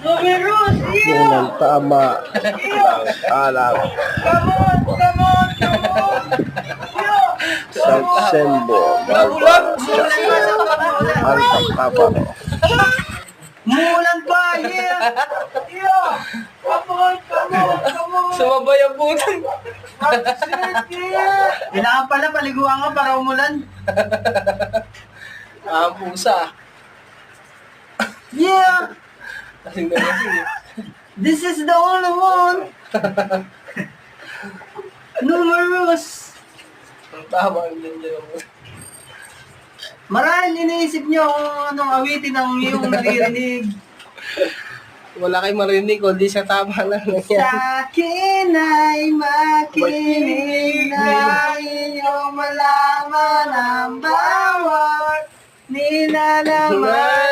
Numerous, Yun ang tama ng alam Come on, come on, come on. sa Sembo, Malba, tsaka Alcacabaro. Mulan pa, yeah. Come on, come on, come on. Sumabay ang putang. That's it, yeah. Kailangan pala paliguan ka para umulan. Ang pusa. Yeah, Kasing na kasing. this is the only one. Numerous. Ang tama ang nandiyan ang pusa. Marahil iniisip nyo kung anong awitin ang iyong naririnig. Wala kayong marinig, kundi sa tama lang yan. Sa akin ay makinig na iyong malaman ang bawat nilalaman